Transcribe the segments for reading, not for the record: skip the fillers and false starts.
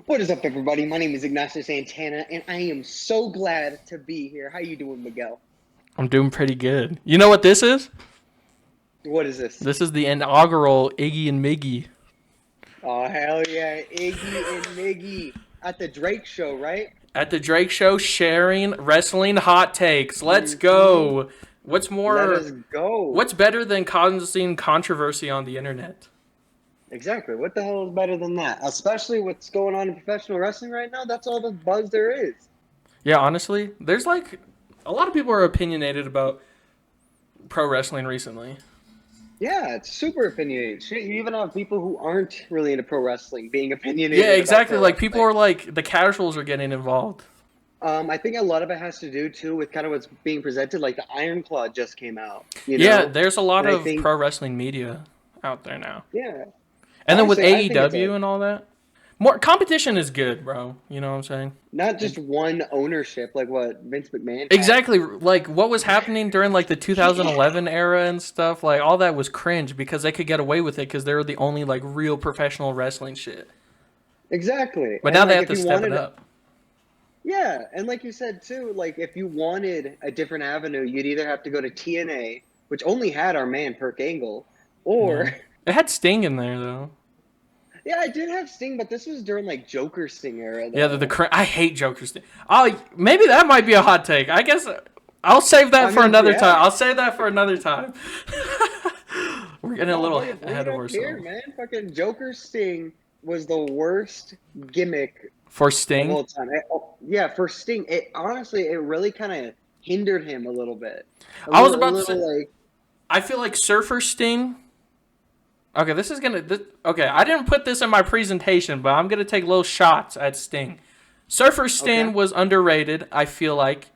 What is up, everybody? My name is Ignacio Santana, and I am so glad to be here. How you doing, Miguel? I'm doing pretty good. You know what this is? What is this? This is the inaugural Iggy and Miggy. Oh, hell yeah. Iggy and Miggy at the Drake show, right? At the Drake show, sharing wrestling hot takes. Let's Mm-hmm. go. What's Let more, us go. what's better than causing controversy on the internet? Exactly. What the hell is better than that? Especially what's going on in professional wrestling right now. That's all the buzz there is. Yeah, honestly, there's like a lot of people are opinionated about pro wrestling recently. Yeah, it's super opinionated. Shit, you even have people who aren't really into pro wrestling being Yeah, opinionated about exactly. pro Like people wrestling. are like the casuals are getting involved. I think a lot of it has to do too with kind of what's being presented. Like the Iron Claw just came out, you Yeah, know, there's a lot and I of think, pro wrestling media out there now. yeah, And then with honestly, I think it's a AEW and all that, more competition is good, bro. You know what I'm saying? not And just one ownership like what Vince McMahon had. exactly, like what was happening during like the 2011 era and stuff, like all that was cringe because they could get away with it because they were the only like real professional wrestling shit. Exactly, But and now they like have if to you step it wanted, up. yeah, and like you said too, like if you wanted a different avenue, you'd either have to go to TNA, which only had our man Perk Angle, Yeah, or it had Sting in there though. yeah, I did have Sting, but this was during like Joker Sting era Yeah, though. I hate Joker Sting. Oh, maybe that might be a hot take. I guess I'll save that I for mean, another yeah, time. I'll save that for another time. We're getting a no, little bring ahead it of up here, ourselves. man. Fucking Joker Sting was the worst gimmick For of Sting, all time. Yeah, for Sting, it honestly, it really kind of hindered him a little bit. I was A about to say, little like, I feel like Surfer Sting. Okay, this is gonna. Okay, I didn't put this in my presentation, but I'm gonna take little shots at Sting. Surfer okay, Sting was underrated. I feel like,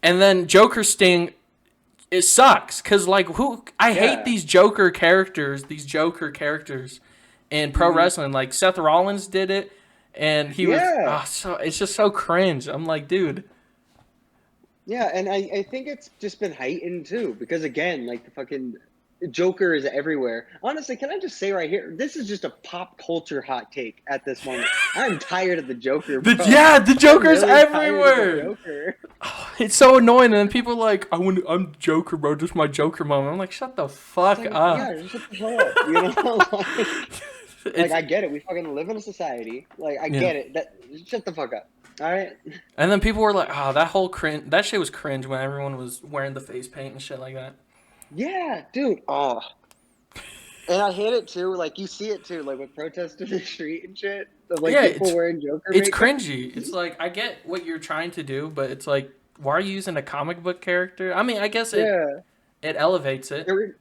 and then Joker Sting, it sucks because like who I hate yeah, these Joker characters. These Joker characters in pro hmm, wrestling. Like Seth Rollins did it, and he was yeah, so it's just so cringe. I'm like, dude. yeah, and I think it's just been heightened too because again, like the fucking Joker is everywhere. Honestly, can I just say right here, this is just a pop culture hot take at this moment. I'm tired of the Joker, bro. The I'm Joker's really tired of the everywhere. Joker. It's so annoying, and then people are like, I'm Joker, bro. Just my Joker moment." I'm like, shut the It's fuck like, up. yeah, just shut the hell up, you know? Like, It's I get it. We fucking live in a society. Like, I yeah. get it. That shut the fuck up. All right. And then people were like, "Oh, that whole cringe. That shit was cringe when everyone was wearing the face paint and shit like that." Yeah, dude. Oh, and I hate it too. Like, you see it too, like with protests in the street and shit. Of like Yeah, people wearing Joker it's makeup. cringy. It's like I get what you're trying to do, but it's like, why are you using a comic book character? I mean, I guess Yeah. it elevates It, it. re-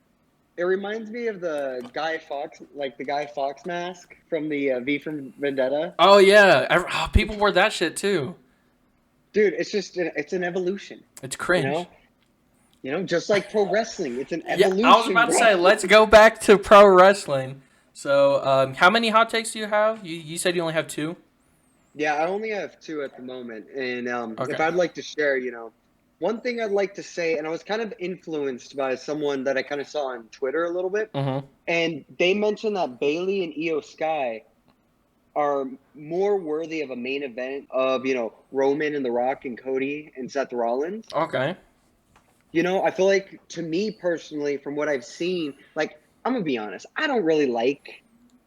it reminds me of the Guy Fox, like the Guy Fox mask from the V from Vendetta. Oh yeah, people wore that shit too. Dude, it's just it's an evolution. It's You cringe. know. You know, just like pro wrestling, it's an Yeah, I was evolution, about to bro. say, let's go back to pro wrestling. So, how many hot takes do you have? You said you only have two? Yeah, I only have two at the moment, and if Okay. I'd like to share, one thing I'd like to say, and I was kind of influenced by someone that I kind of saw on Twitter a little bit, Mm-hmm. and they mentioned that Bayley and Io Sky are more worthy of a main event of Roman and The Rock and Cody and Seth Rollins. Okay. I feel like to me personally, from what I've seen, like I'm gonna be honest, I don't really like,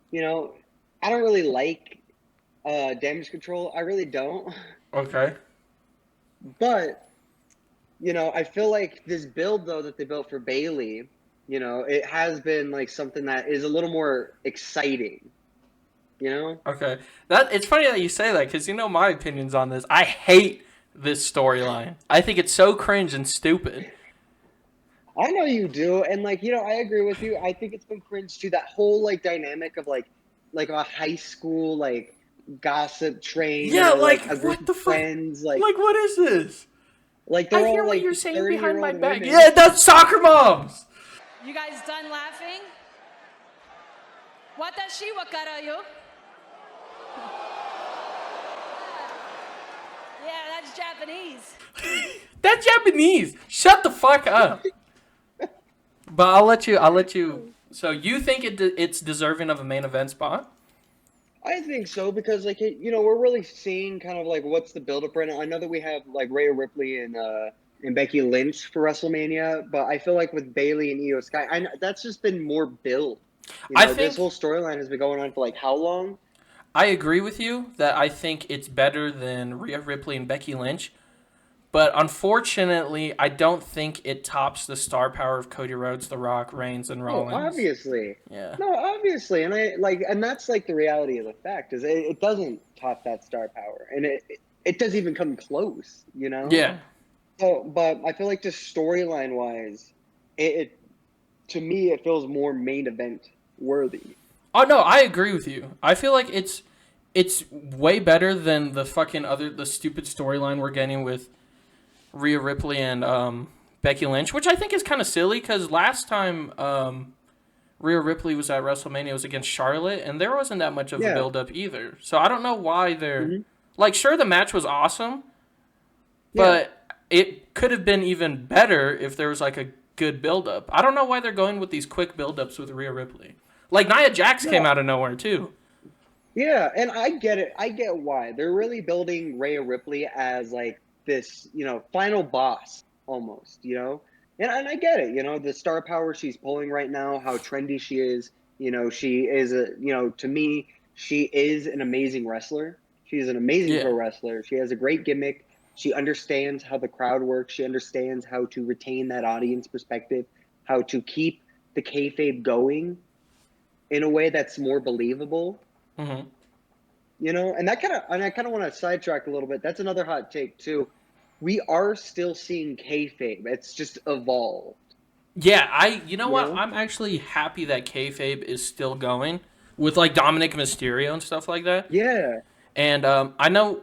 you know, I don't really like Damage Control. I really don't. Okay. But I feel like this build though that they built for Bayley, it has been like something that is a little more exciting. You know? Okay. It's funny that you say that because you know my opinions on this. I hate this storyline. I think it's so cringe and stupid. I know you do, and like I agree with you. I think it's been cringe too. That whole like dynamic of like a high school like gossip train, Yeah, like like a group what of the fuck? friends, Like what is this? like I they're hear all what you're like saying 30 year behind my old back. women. Yeah, that's soccer moms. You guys done laughing? Watashi wa karayo. Yeah, that's Japanese. That's Japanese. Shut the fuck up. But I'll let you. So you think it's deserving of a main event spot? think so because like we're really seeing kind of like what's the build up right now. I know that we have like Rhea Ripley and Becky Lynch for WrestleMania, but I feel like with Bayley and Io Sky, that's just been more build. I think this whole storyline has been going on for like how long? I agree with you that I think it's better than Rhea Ripley and Becky Lynch. But unfortunately, I don't think it tops the star power of Cody Rhodes, The Rock, Reigns, and Rollins. Oh, obviously. Yeah. No, obviously, and that's like the reality of the fact is it doesn't top that star power, and it doesn't even come close. Yeah. So, but I feel like just storyline wise, it to me it feels more main event worthy. Oh no, I agree with you. I feel like it's way better than the stupid storyline we're getting with Rhea Ripley and Becky Lynch, which I think is kind of silly because last time Rhea Ripley was at WrestleMania was against Charlotte, and there wasn't that much of a build-up either. So I don't know why they're... Like, sure, the match was awesome, but it could have been even better if there was, like, a good build-up. I don't know why they're going with these quick build-ups with Rhea Ripley. Like, Nia Jax came out of nowhere, too. Yeah, and I get it. I get why. They're really building Rhea Ripley as, like, this, final boss almost, And I get it, the star power she's pulling right now, how trendy she is. She is to me, she is an amazing wrestler. She's an amazing pro wrestler. She has a great gimmick. She understands how the crowd works. She understands how to retain that audience perspective, how to keep the kayfabe going in a way that's more believable. Mm-hmm. And I kind of want to sidetrack a little bit. That's another hot take too. We are still seeing kayfabe. It's just evolved. Yeah, what? I'm actually happy that kayfabe is still going with like Dominic Mysterio and stuff like that. Yeah. And I know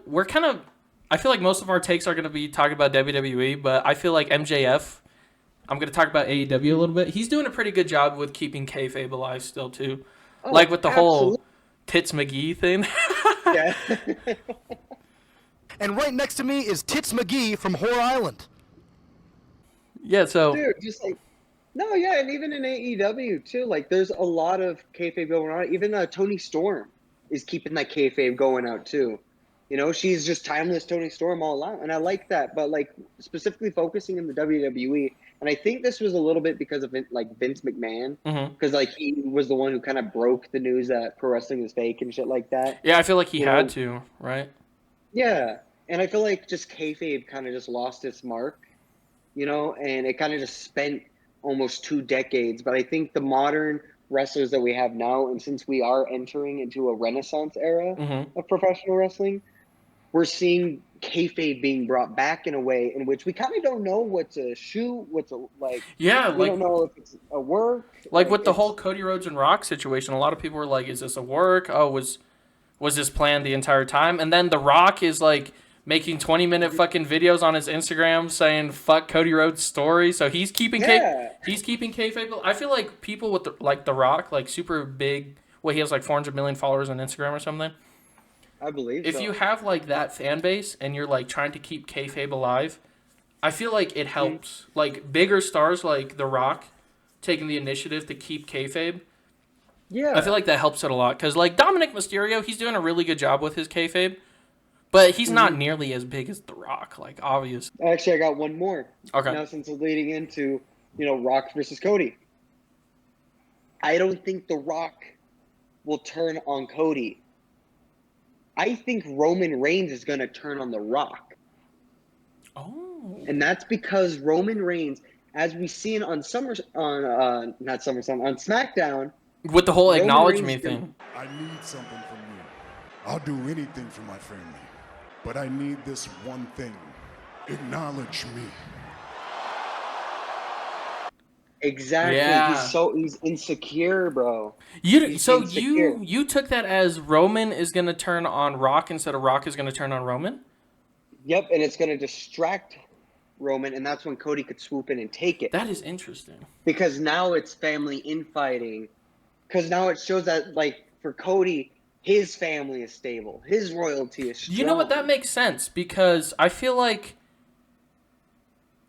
I feel like most of our takes are going to be talking about WWE, but I feel like MJF, I'm going to talk about AEW a little bit. He's doing a pretty good job with keeping kayfabe alive still too. Oh, like with the whole Tits Miggy thing. Yeah. And right next to me is Tits McGee from Whore Island. Yeah, so... Dude, just like... No, yeah, and even in AEW, too, like, there's a lot of kayfabe going on. Even Toni Storm is keeping that kayfabe going out, too. She's just timeless Toni Storm all out, and I like that. But, like, specifically focusing in the WWE, and I think this was a little bit because of, like, Vince McMahon. Because, like, he was the one who kind of broke the news that pro wrestling was fake and shit like that. Yeah, I feel like he had to, right? Yeah. And I feel like just kayfabe kind of just lost its mark, and it kind of just spent almost 2 decades. But I think the modern wrestlers that we have now, and since we are entering into a renaissance era of professional wrestling, we're seeing kayfabe being brought back in a way in which we kind of don't know what's a shoot, what's a, like, yeah, we don't know if it's a work. Like with the whole Cody Rhodes and Rock situation, a lot of people were like, is this a work? Oh, was this planned the entire time? And then The Rock is like making 20-minute fucking videos on his Instagram saying fuck Cody Rhodes' story. So he's keeping he's keeping kayfabe. I feel like people with The Rock, like super big, he has like 400 million followers on Instagram or something. I believe if you have like that fan base and you're like trying to keep kayfabe alive, I feel like it helps. Like bigger stars like The Rock taking the initiative to keep kayfabe. Yeah, I feel like that helps it a lot because like Dominic Mysterio, he's doing a really good job with his kayfabe. But he's not nearly as big as The Rock, like, obvious. Actually, I got one more. Okay. Now, since it's leading into, Rock versus Cody. I don't think The Rock will turn on Cody. I think Roman Reigns is going to turn on The Rock. Oh. And that's because Roman Reigns, as we've seen on SmackDown. With the whole acknowledge me thing. I need something from you. I'll do anything for my family. But I need this one thing. Acknowledge me. Exactly. Yeah. He's insecure, bro. You took that as Roman is going to turn on Rock instead of Rock is going to turn on Roman? Yep, and it's going to distract Roman, and that's when Cody could swoop in and take it. That is interesting. Because now it's family infighting. Because now it shows that, like, for Cody, his family is stable. His royalty is strong. You know what? That makes sense because I feel like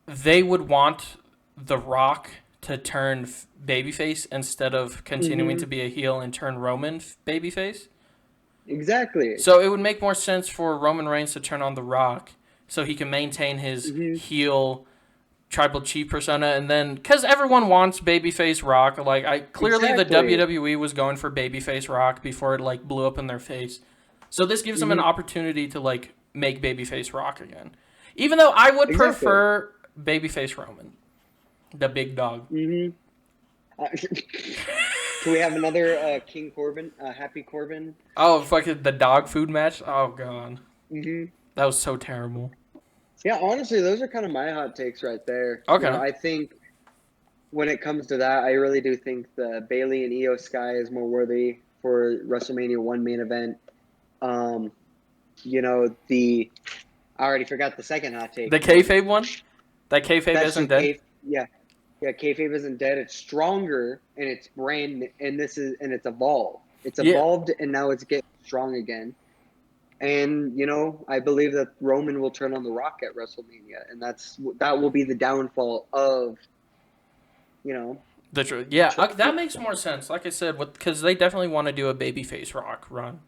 they would want The Rock to turn babyface instead of continuing to be a heel and turn Roman babyface. Exactly. So it would make more sense for Roman Reigns to turn on The Rock so he can maintain his heel tribal chief persona, and then because everyone wants babyface Rock, like clearly the WWE was going for babyface Rock before it like blew up in their face. So this gives them an opportunity to like make babyface Rock again. Even though I would prefer babyface Roman, the big dog. Can we have another King Corbin, Happy Corbin? Oh, fucking the dog food match. Oh god, that was so terrible. Yeah, honestly, those are kind of my hot takes right there. Okay. You know, I think when it comes to that, I really do think the Bayley and Io Sky is more worthy for WrestleMania 1 main event. You know, I already forgot the second hot take. The kayfabe one? That kayfabe isn't dead? Yeah, kayfabe isn't dead. It's stronger, and it's it's evolved. It's evolved, and now it's getting strong again. And, you know, I believe that Roman will turn on The Rock at WrestleMania, and that will be the downfall of, you know. That makes more sense. Like I said, because they definitely want to do a babyface Rock run.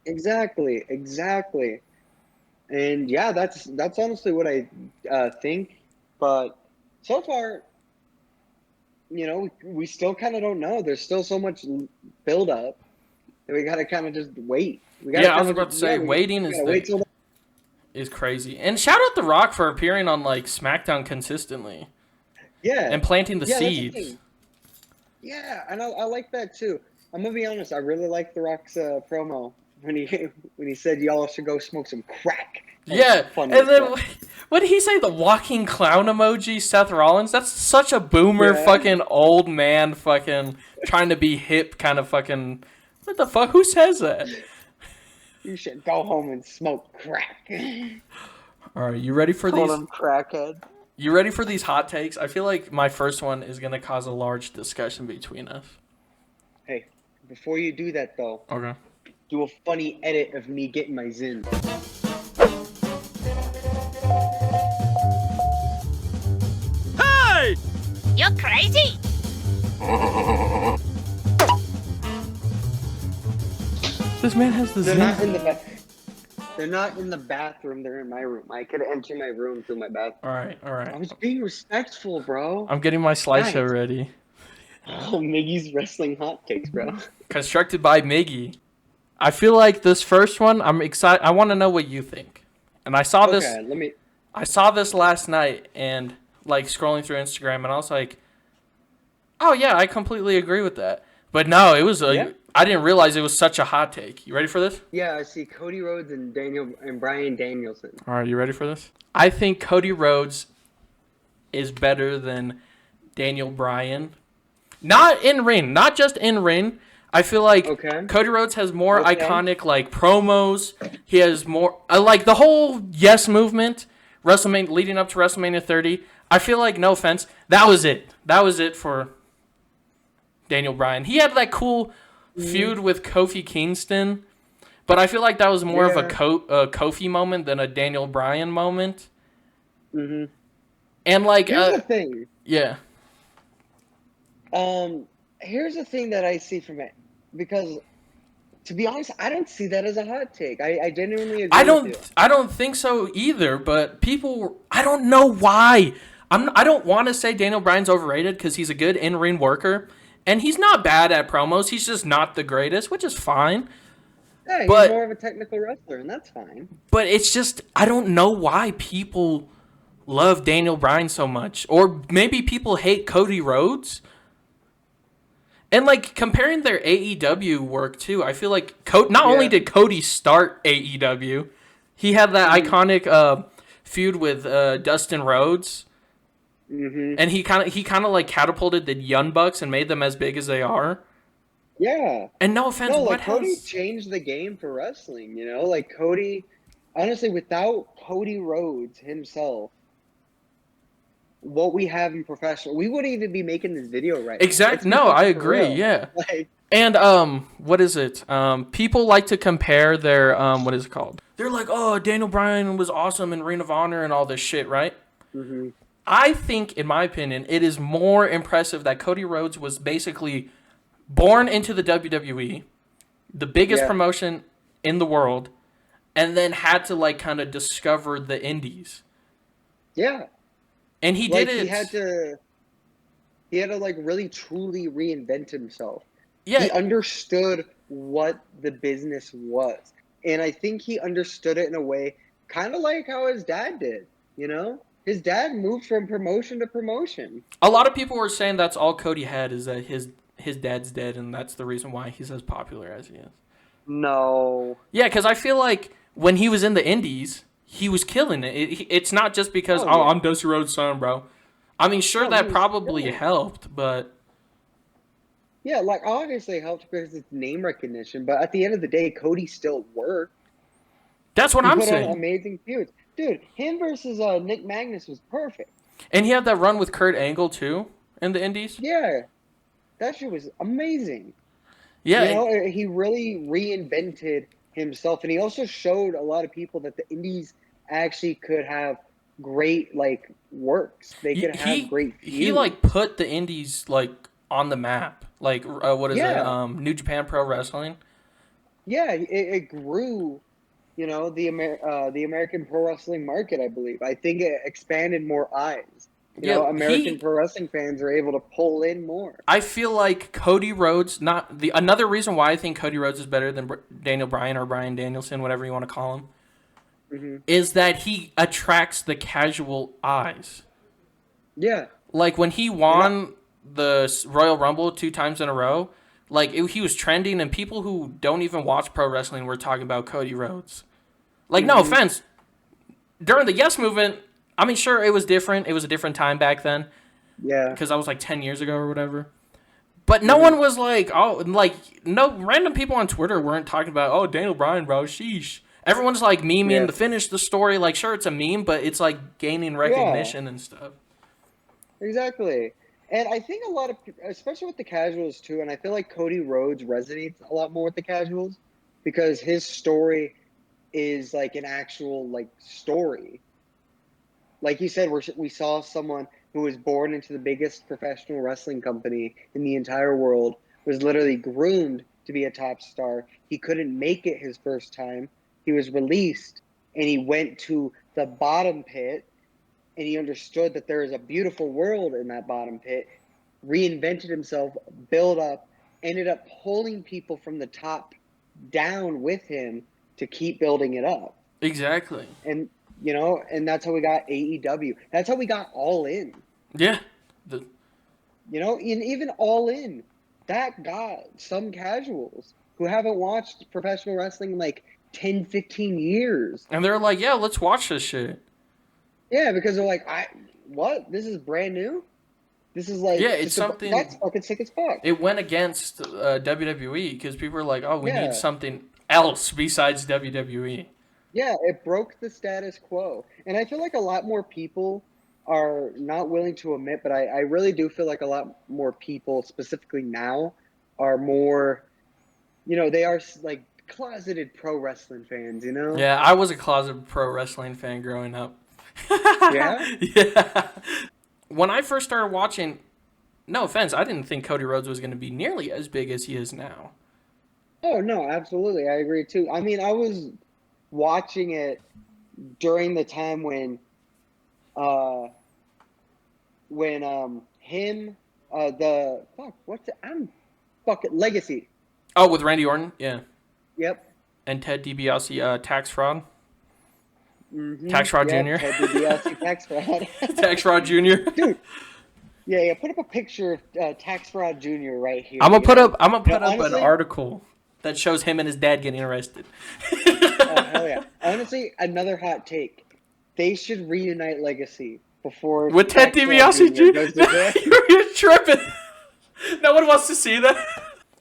Exactly. And, yeah, that's honestly what I think. But so far, you know, we still kind of don't know. There's still so much build-up that we got to kind of just wait. I was about to say, waiting is crazy. And shout out The Rock for appearing on like SmackDown consistently. Yeah. And planting the seeds. Yeah, and I like that too. I'm gonna be honest, I really like The Rock's promo when he said y'all should go smoke some crack. Yeah, and then what did he say? The walking clown emoji, Seth Rollins? That's such a boomer fucking old man fucking trying to be hip kind of fucking... What the fuck? Who says that? You should go home and smoke crack. All right, you ready for these? Call them crackhead. You ready for these hot takes? I feel like my first one is going to cause a large discussion between us. Hey, before you do that, though, okay, do a funny edit of me getting my Zin. Hey! You're crazy! This man has the Zin. They're not in the bathroom. They're in my room. I could enter my room through my bathroom. All right. I was being respectful, bro. I'm getting my slideshow ready. Oh, Miggy's wrestling hot takes, bro. Constructed by Miggy. I feel like this first one, I'm excited. I want to know what you think. And I saw this. I saw this last night and like scrolling through Instagram, and I was like, "Oh yeah, I completely agree with that." But no, it was I didn't realize it was such a hot take. You ready for this? Yeah, I see Cody Rhodes and Bryan Danielson. All right, you ready for this? I think Cody Rhodes is better than Daniel Bryan. Not in ring, not just in ring. I feel like Cody Rhodes has more iconic like promos. He has more like the whole Yes movement, WrestleMania leading up to WrestleMania 30. I feel like, no offense, that was it. That was it for Daniel Bryan. He had that cool feud with Kofi Kingston, but I feel like that was more of a Kofi moment than a Daniel Bryan moment. Mm-hmm. And like, here's the thing. Yeah. Here's the thing that I see from it, because to be honest, I don't see that as a hot take. I genuinely agree with you. I don't think so either, but people, I don't know why. I don't want to say Daniel Bryan's overrated because he's a good in-ring worker, and he's not bad at promos. He's just not the greatest, which is fine. Yeah, he's more of a technical wrestler, and that's fine. But it's just, I don't know why people love Daniel Bryan so much. Or maybe people hate Cody Rhodes. And, like, comparing their AEW work, too, I feel like not only did Cody start AEW, he had that iconic feud with Dustin Rhodes. Mm-hmm. And he kind of like catapulted the Young Bucks and made them as big as they are. Yeah. And no offense, Cody changed the game for wrestling, you know? Like, Cody, honestly, without Cody Rhodes himself, what we have in professional, we wouldn't even be making this video right now. Exactly. No, I agree. Yeah. And what is it? People like to compare their what is it called? They're like, oh, Daniel Bryan was awesome in Ring of Honor and all this shit, right? Mm-hmm. I think, in my opinion, it is more impressive that Cody Rhodes was basically born into the WWE, the biggest promotion in the world, and then had to like kind of discover the indies. Yeah. And he Like did it. He had to like really truly reinvent himself. Yeah. He understood what the business was. And I think he understood it in a way kind of like how his dad did, you know? His dad moved from promotion to promotion. A lot of people were saying that's all Cody had, is that his dad's dead, and that's the reason why he's as popular as he is. No. Yeah, because I feel like when he was in the indies, he was killing it. It's not just because, I'm Dusty Rhodes' son, bro. I mean, sure, that probably helped, but... Yeah, like, obviously it helped because it's name recognition, but at the end of the day, Cody still worked. That's what I'm He put saying. on amazing feuds. Dude, him versus Nick Magnus was perfect. And he had that run with Kurt Angle, too, in the indies. Yeah. That shit was amazing. Yeah. You know, he really reinvented himself, and he also showed a lot of people that the indies actually could have great, like, works. They could have great feuds. He, like, put the indies, like, on the map. Like, what is it? New Japan Pro Wrestling? Yeah, it grew, you know, the American pro wrestling market, I believe. I think it expanded more eyes. You know, American pro wrestling fans are able to pull in more. I feel like Cody Rhodes, another reason why I think Cody Rhodes is better than Daniel Bryan or Bryan Danielson, whatever you want to call him, is that he attracts the casual eyes. Yeah. Like, when he won the Royal Rumble 2 times in a row, like, he was trending, and people who don't even watch pro wrestling were talking about Cody Rhodes. Like, no offense. During the Yes Movement, I mean, sure, it was different. It was a different time back then. Yeah. Because I was like 10 years ago or whatever. But no one was like, no random people on Twitter weren't talking about, Daniel Bryan, bro, sheesh. Everyone's like memeing the finish, the story. Like, sure, it's a meme, but it's like gaining recognition and stuff. Exactly. And I think a lot of, especially with the casuals too, and I feel like Cody Rhodes resonates a lot more with the casuals because his story is like an actual like story. Like you said, we saw someone who was born into the biggest professional wrestling company in the entire world, was literally groomed to be a top star. He couldn't make it his first time. He was released, and he went to the bottom pit, and he understood that there is a beautiful world in that bottom pit, reinvented himself, built up, ended up pulling people from the top down with him to keep building it up. Exactly. And, you know, and that's how we got AEW. That's how we got All In. Yeah. You know, and even All In, that got some casuals who haven't watched professional wrestling in like 10, 15 years. And they're like, yeah, let's watch this shit. Yeah, because they're like, what? This is brand new? This is like... Yeah, it's something... That's fucking sick as fuck. It went against WWE because people were like, we need something else besides WWE. Yeah, it broke the status quo. And I feel like a lot more people are not willing to admit, but I really do feel like a lot more people, specifically now, are more... You know, they are like closeted pro wrestling fans, you know? Yeah, I was a closeted pro wrestling fan growing up. Yeah? Yeah. When I first started watching, no offense, I didn't think Cody Rhodes was going to be nearly as big as he is now. Oh, no, absolutely. I agree, too. I mean, I was watching it during the time when Legacy. Oh, with Randy Orton? Yeah. Yep. And Ted DiBiase, tax fraud? Mm-hmm. Tax fraud Ted Jr.? tax fraud. Tax fraud Jr.? Dude. Yeah, put up a picture of Tax Fraud Jr. right here. I'm gonna put up honestly, an article that shows him and his dad getting arrested. Oh, hell yeah. Honestly, another hot take. They should reunite Legacy before... With Ted DiBiase Jr.? You're tripping. No one wants to see that.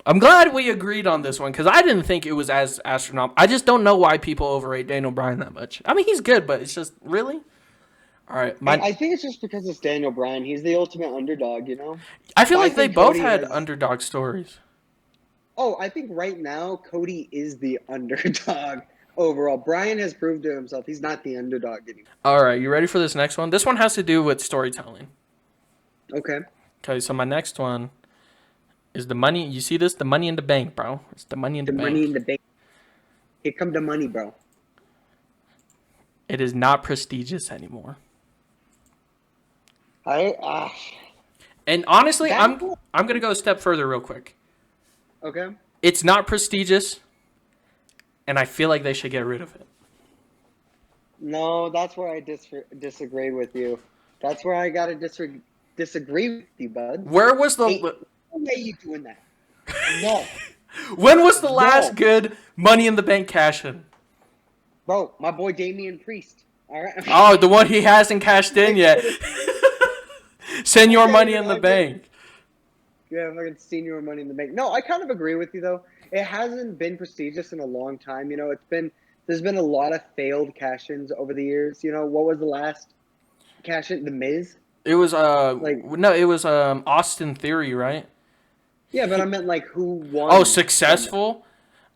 I'm glad we agreed on this one, because I didn't think it was as astronomical. I just don't know why people overrate Daniel Bryan that much. I mean, he's good, but it's just, really? All right. I think it's just because it's Daniel Bryan. He's the ultimate underdog, you know? I feel like they both had underdog stories. Oh, I think right now, Cody is the underdog overall. Bryan has proved to himself he's not the underdog anymore. All right, you ready for this next one? This one has to do with storytelling. Okay. Okay, so my next one is the money. You see this? The money in the bank, bro. It's the money in the bank. Money in the bank. Here come the money, bro. It is not prestigious anymore. And honestly, That's I'm gonna go a step further real quick. okay. It's not prestigious, and I feel like they should get rid of it. No, that's where I disagree with you. That's where I gotta disagree with you, bud. Where was the? Ain't no way you doing that? No, When was the last No. good Money in the Bank cash-in? bro. My boy Damian Priest. All right. Oh, the one he hasn't cashed in yet. Send your money in the bank. Yeah, fucking senior money in the bank. No, I kind of agree with you though. It hasn't been prestigious in a long time. You know, there's been a lot of failed cash-ins over the years. You know, what was the last cash-in? The Miz. It was Like- it was Austin Theory, right? Yeah, but I meant like who won. Oh, successful.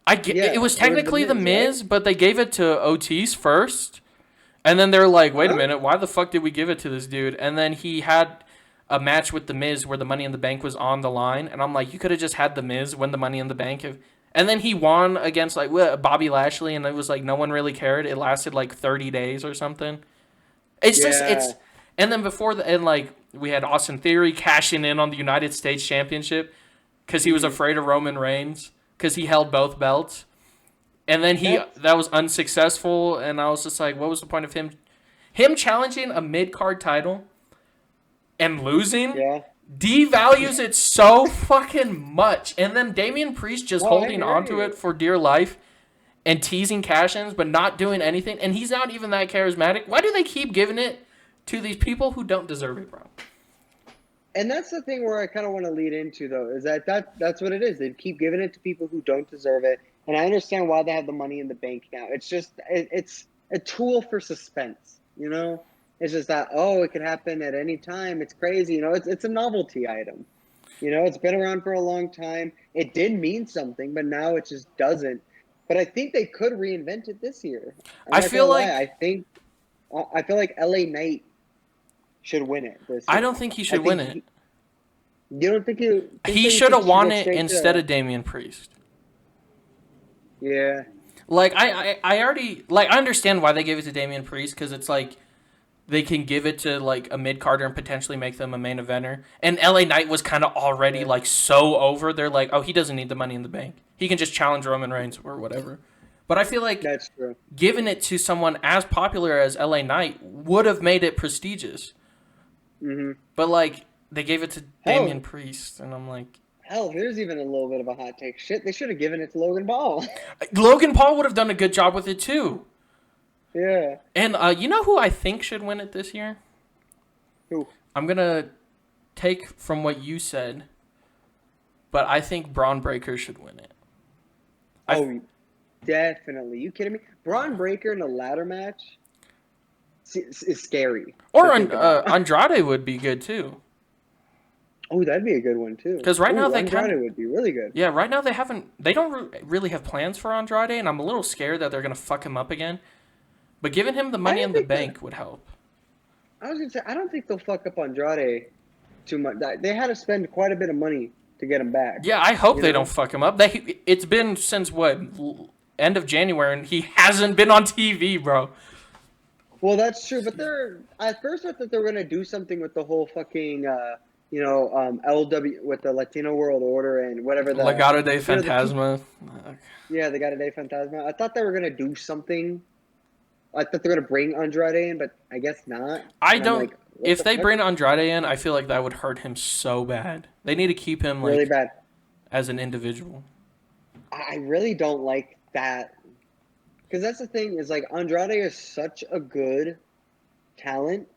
Yeah, it was technically the Miz, right? but they gave it to Otis first, and then they're like, "Wait a Huh? minute, why the fuck did we give it to this dude?" And then he had a match with the Miz where the Money in the Bank was on the line, and I'm like, you could have just had the Miz win the Money in the Bank, and then he won against like Bobby Lashley, and it was like no one really cared. It lasted like 30 days or something. It's and then before like we had Austin Theory cashing in on the United States Championship because he was afraid of Roman Reigns because he held both belts, and then that was unsuccessful, and I was just like, what was the point of him challenging a mid-card title and losing? Yeah. Devalues it so fucking much, and then Damian Priest just holding onto it for dear life and teasing cash-ins but not doing anything, and he's not even that charismatic. Why do they keep giving it to these people who don't deserve it, bro? And that's the thing where I kind of want to lead into, though, is that's what it is. They keep giving it to people who don't deserve it. And I understand why they have the Money in the Bank now. It's just, it's a tool for suspense, you know? It's just that, oh, it could happen at any time. It's crazy. You know, it's a novelty item. You know, it's been around for a long time. It did mean something, but now it just doesn't. But I think they could reinvent it this year. I feel like... I feel like LA Knight should win it this year. I don't think he should win it. You don't think he should have won it instead of Damian Priest. Yeah. Like I already I understand why they gave it to Damian Priest because it's like they can give it to like a mid-carder and potentially make them a main eventer. And LA Knight was kind of already like so over. They're like, oh, he doesn't need the Money in the Bank. He can just challenge Roman Reigns or whatever. But I feel like that's true. Giving it to someone as popular as LA Knight would have made it prestigious. Mm-hmm. But like they gave it to Damian Priest, and I'm like, hell, here's even a little bit of a hot take. Shit, they should have given it to Logan Paul. Logan Paul would have done a good job with it too. Yeah. And you know who I think should win it this year? Who? I'm gonna take from what you said, but I think Braun Breaker should win it. Definitely. You kidding me? Braun Breaker in a ladder match is scary. Or Andrade would be good too. Oh, that'd be a good one too. Because right now Andrade would be really good. Yeah, right now they don't really have plans for Andrade, and I'm a little scared that they're gonna fuck him up again. But giving him the Money in the Bank would help. I was gonna say I don't think they'll fuck up Andrade too much. They had to spend quite a bit of money to get him back. Yeah, I hope they don't fuck him up. It's been since what, end of January, and he hasn't been on TV, bro. Well, that's true, but at first I thought they were gonna do something with the whole fucking LW with the Latino World Order and whatever the Legado de Fantasma. Yeah, the Legado de Fantasma. I thought they were gonna do something. I thought they were gonna bring Andrade in, but I guess not. If they bring Andrade in, I feel like that would hurt him so bad. They need to keep him really bad as an individual. I really don't like that. Because that's the thing is like Andrade is such a good talent.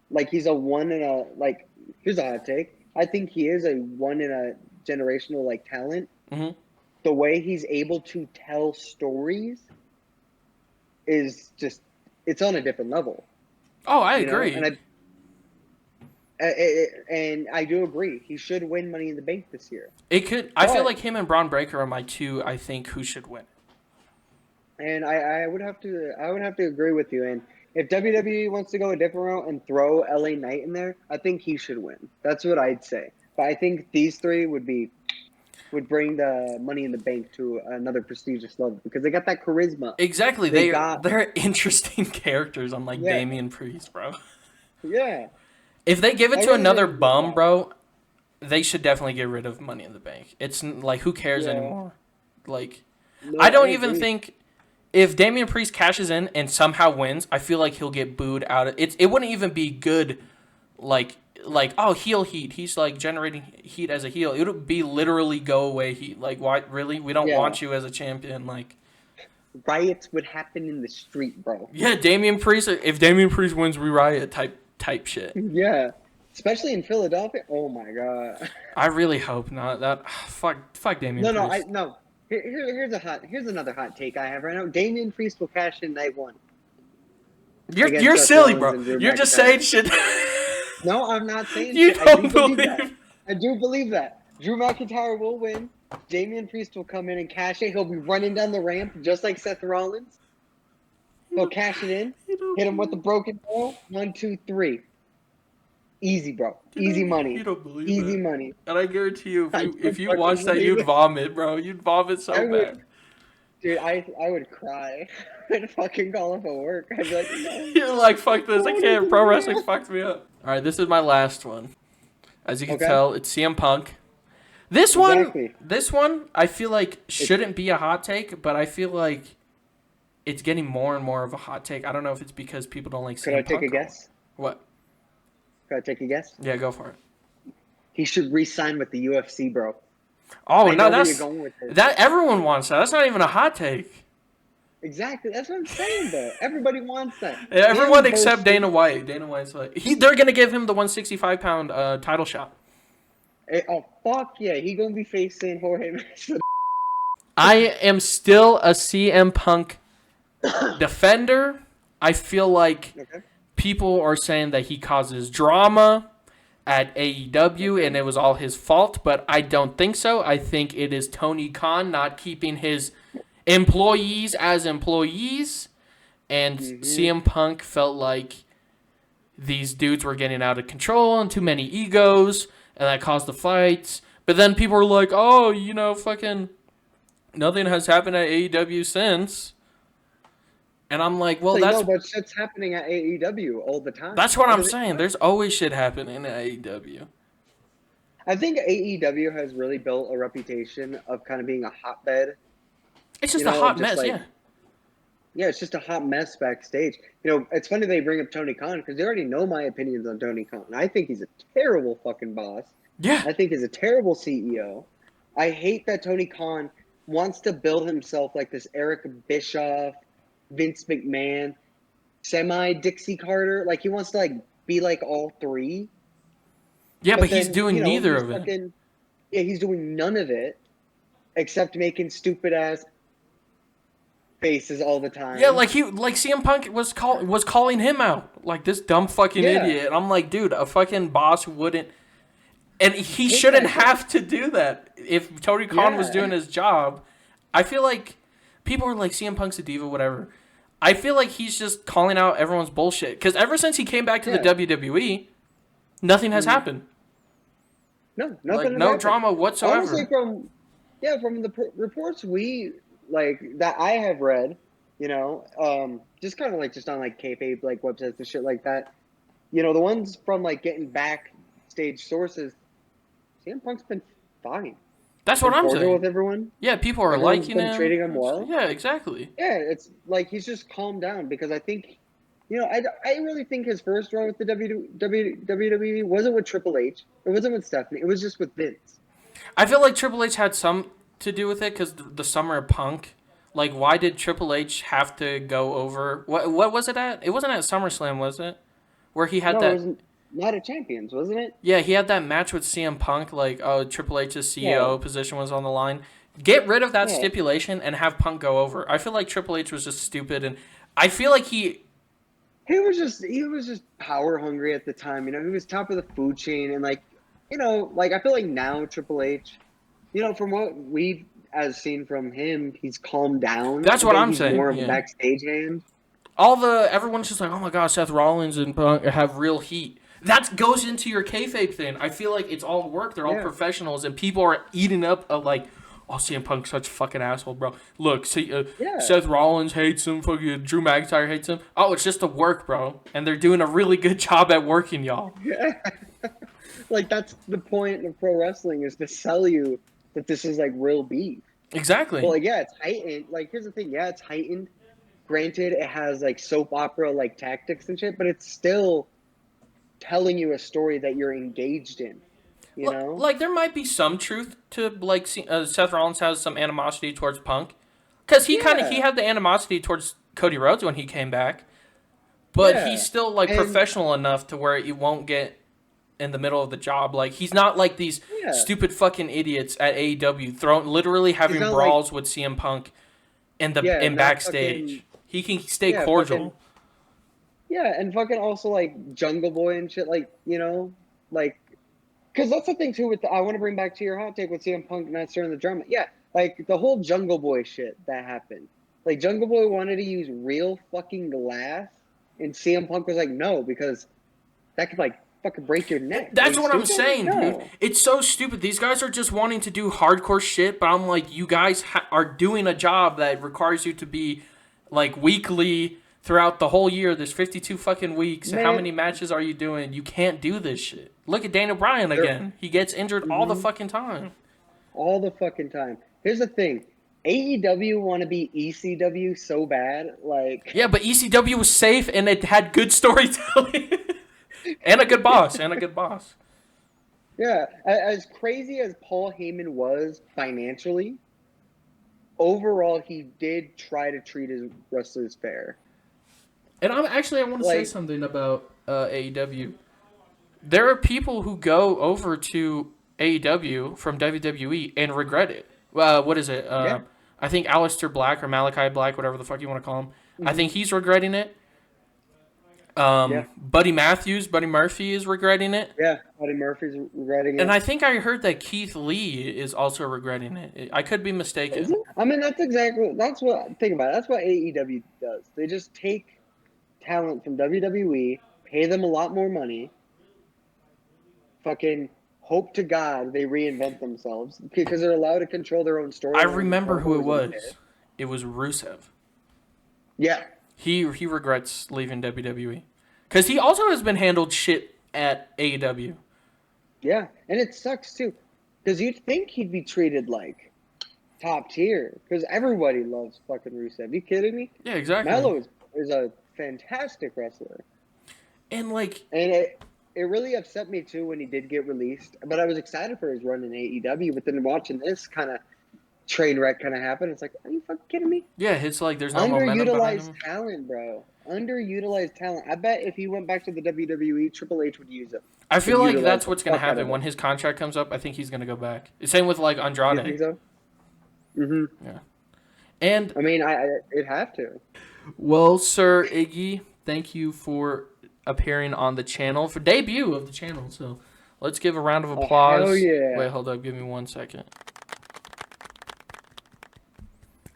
Like he's a one in a like. Here's a hot take. I think he is a one in a generational like talent. Mm-hmm. The way he's able to tell stories is just it's on a different level. Oh, I agree. And I do agree. He should win Money in the Bank this year. It could. I feel like him and Braun Breaker are my two. I think who should win. And I would have to agree with you. And if WWE wants to go a different route and throw LA Knight in there, I think he should win. That's what I'd say. But I think these three would be would bring the Money in the Bank to another prestigious level because they got that charisma. Exactly. They're interesting characters, unlike Damian Priest, bro. Yeah. If they give it I to really another think bum, bro, they should definitely get rid of Money in the Bank. It's like, who cares anymore? Like, No, I don't I even agree. think if Damian Priest cashes in and somehow wins, I feel like he'll get booed out of it. It wouldn't even be good, like oh, heel heat. He's like generating heat as a heel. It would be literally go away heat. Like, why? Really? We don't want you as a champion. Like, riots would happen in the street, bro. yeah, Damian Priest. If Damian Priest wins, we riot type shit. Yeah. Especially in Philadelphia. Oh my god. I really hope not. That fuck Damian Priest. No. Here's another hot take I have right now. Damian Priest will cash in night 1. You're silly, bro. You're just saying shit. No, I'm not saying You shit. don't believe. I do believe that. Drew McIntyre will win. Damian Priest will come in and cash it. He'll be running down the ramp just like Seth Rollins. He'll cash it in. Hit him with the broken ball. 1, 2, 3. Easy, bro. Easy money. You don't believe Easy that. money. And I guarantee you, if you fucking watch that, believe you'd it. vomit, bro. You'd vomit so bad. Dude, I would cry. I'd fucking call him for work. I'd be like, no. You're like, fuck this. I can't. Pro wrestling fucked me up. All right, this is my last one. As you can tell, it's CM Punk. This one, I feel like shouldn't be a hot take, but I feel like it's getting more and more of a hot take. I don't know if it's because people don't like CM Punk. Could I take a guess? What? Could I take a guess? Yeah, go for it. He should re-sign with the UFC, bro. Oh, I no, know where you're going with this. that everyone wants that. That's not even a hot take. Exactly. That's what I'm saying, though. Everybody wants that. Yeah, everyone except Dana White. Dana White's like, they're gonna give him the 165-pound title shot. Oh fuck yeah, he gonna be facing Jorge Masvidal. I am still a CM Punk defender. I feel like people are saying that he causes drama at AEW and it was all his fault, but I don't think so. I think it is Tony Khan not keeping his employees as employees, and CM Punk felt like these dudes were getting out of control and too many egos, and that caused the fights. But then people were like, oh, fucking nothing has happened at AEW since. And I'm like, well, no, but shit's happening at AEW all the time. That's what I'm saying. There's always shit happening at AEW. I think AEW has really built a reputation of kind of being a hotbed. It's just a hot mess, yeah. Yeah, it's just a hot mess backstage. It's funny they bring up Tony Khan because they already know my opinions on Tony Khan. I think he's a terrible fucking boss. Yeah. I think he's a terrible CEO. I hate that Tony Khan wants to build himself like this Eric Bischoff, Vince McMahon, semi-Dixie Carter. Like, he wants to, be like all three. Yeah, but he's doing neither of it. Yeah, he's doing none of it except making stupid-ass faces all the time. Yeah, like CM Punk was calling him out. Like, this dumb fucking idiot. And I'm like, dude, a fucking boss wouldn't... And he shouldn't have to do that. If Tony Khan was doing his job, I feel like people are like, CM Punk's a diva, whatever. I feel like he's just calling out everyone's bullshit. Because ever since he came back to the WWE, nothing has happened. No, nothing. No drama whatsoever. Honestly, from the reports that I have read, just kind of just on Kayfabe websites and shit like that. The ones from getting backstage sources, CM Punk's been fine. That's what I'm saying. With everyone. Yeah, people are liking him. Treating him well. Yeah, exactly. Yeah, it's he's just calmed down because I think, I really think his first run with the WWE wasn't with Triple H. It wasn't with Stephanie. It was just with Vince. I feel like Triple H had some to do with it because the Summer of Punk. Like, why did Triple H have to go over? What was it at? It wasn't at SummerSlam, was it? Where he had that. It was Night of Champions, wasn't it? Yeah, he had that match with CM Punk. Triple H's CEO position was on the line. Get rid of that stipulation and have Punk go over. I feel like Triple H was just stupid, and I feel like he was just power hungry at the time. He was top of the food chain, and I feel like now Triple H, from what we've seen from him, he's calmed down. That's what I'm saying. More of a backstage hand. Everyone's just like, oh my god, Seth Rollins and Punk have real heat. that goes into your kayfabe thing. I feel like it's all work. They're all professionals, and people are eating up like, oh, CM Punk's such a fucking asshole, bro. Look, see, Seth Rollins hates him. Fucking Drew McIntyre hates him. Oh, it's just a work, bro. And they're doing a really good job at working, y'all. Yeah. Like, that's the point of pro wrestling, is to sell you that this is, like, real beef. Exactly. Well, like, yeah, it's heightened. Like, here's the thing. Yeah, it's heightened. Granted, it has, like, soap opera, like, tactics and shit, but it's still telling you a story that you're engaged in. You know? Like, there might be some truth to, like, Seth Rollins has some animosity towards Punk. Because he had the animosity towards Cody Rhodes when he came back. But he's still, like, professional enough to where he won't get in the middle of the job. Like, he's not like these stupid fucking idiots at AEW literally having brawls with CM Punk in backstage. He can stay cordial. And fucking also, like, Jungle Boy and shit, like, you know, like, because that's the thing too with I want to bring back to your hot take with CM Punk not starting the drama. Yeah, like the whole Jungle Boy shit that happened. Like, Jungle Boy wanted to use real fucking glass, and CM Punk was like, no, because that could, like, fucking break your neck. That's what I'm saying, dude. It's so stupid. These guys are just wanting to do hardcore shit, but I'm like, you guys are doing a job that requires you to be, like, weekly throughout the whole year. There's 52 fucking weeks. Man. How many matches are you doing? You can't do this shit. Look at Daniel Bryan again. He gets injured all the fucking time. All the fucking time. Here's the thing. AEW want to be ECW so bad, like... Yeah, but ECW was safe, and it had good storytelling. And a good boss. Yeah, as crazy as Paul Heyman was financially, overall he did try to treat his wrestlers fair. And I want to say something about AEW. There are people who go over to AEW from WWE and regret it. What is it? I think Aleister Black or Malachi Black, whatever the fuck you want to call him. Mm-hmm. I think he's regretting it. Buddy Murphy is regretting it. Yeah, Buddy Murphy's regretting it. And I think I heard that Keith Lee is also regretting it. I could be mistaken. I mean, that's what, think about it. That's what AEW does. They just take talent from WWE, pay them a lot more money, fucking hope to God they reinvent themselves because they're allowed to control their own story. I remember who it was. It was Rusev. Yeah. He regrets leaving WWE. Because he also has been handled shit at AEW. Yeah, and it sucks too. Because you'd think he'd be treated like top tier. Because everybody loves fucking Rusev. You kidding me? Yeah, exactly. Melo is a fantastic wrestler. And like... And it really upset me too when he did get released. But I was excited for his run in AEW. But then watching this kind of train wreck kind of happen, it's like, are you fucking kidding me? Yeah, it's like there's no momentum behind him. Underutilized talent, bro. Underutilized talent. I bet if he went back to the WWE, Triple H would use it. I feel like that's what's going to happen when his contract comes up. I think he's going to go back. Same with like Andrade. You think so? Mm-hmm. Yeah. And I mean, it'd have to. Well, Sir Iggy, thank you for appearing on the channel for debut of the channel. So let's give a round of applause. Oh, yeah. Wait, hold up. Give me 1 second.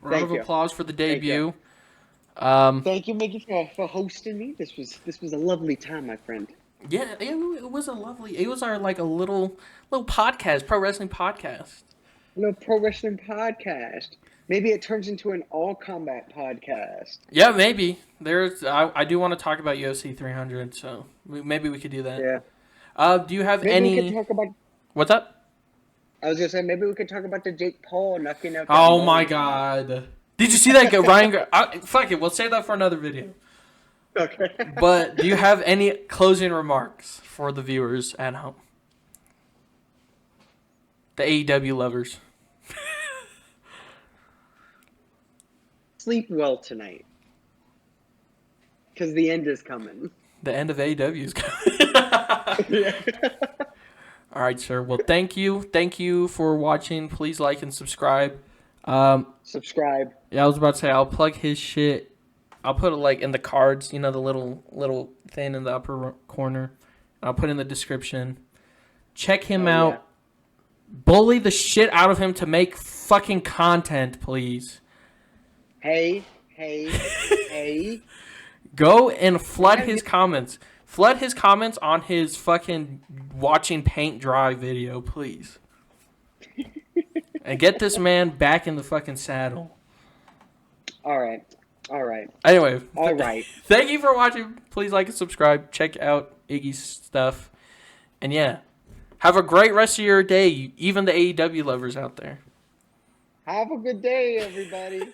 Round of applause for the debut. Thank you, Miggy, for hosting me. This was a lovely time, my friend. Yeah, it was our like a little podcast, pro wrestling podcast. A little pro wrestling podcast. Maybe it turns into an all combat podcast. Yeah, maybe. I do want to talk about UFC 300, so maybe we could do that. Yeah. Do you have maybe we could talk about... What's up? I was gonna say maybe we could talk about the Jake Paul knocking out. Oh my God! Did you see that Ryan? Fuck it, we'll save that for another video. Okay. But do you have any closing remarks for the viewers at home? The AEW lovers. Sleep well tonight, because the end is coming. The end of AEW is coming. Yeah. All right, sir. Well, thank you. Thank you for watching. Please like and subscribe. Subscribe. Yeah, I was about to say, I'll plug his shit. I'll put it like in the cards, you know, the little thing in the upper corner. I'll put it in the description. Check him out. Yeah. Bully the shit out of him to make fucking content, please. Hey. Go and flood his comments. Flood his comments on his fucking watching paint dry video, please. And get this man back in the fucking saddle. All right. Anyway. All right. Thank you for watching. Please like and subscribe. Check out Iggy's stuff. And yeah. Have a great rest of your day, even the AEW lovers out there. Have a good day, everybody.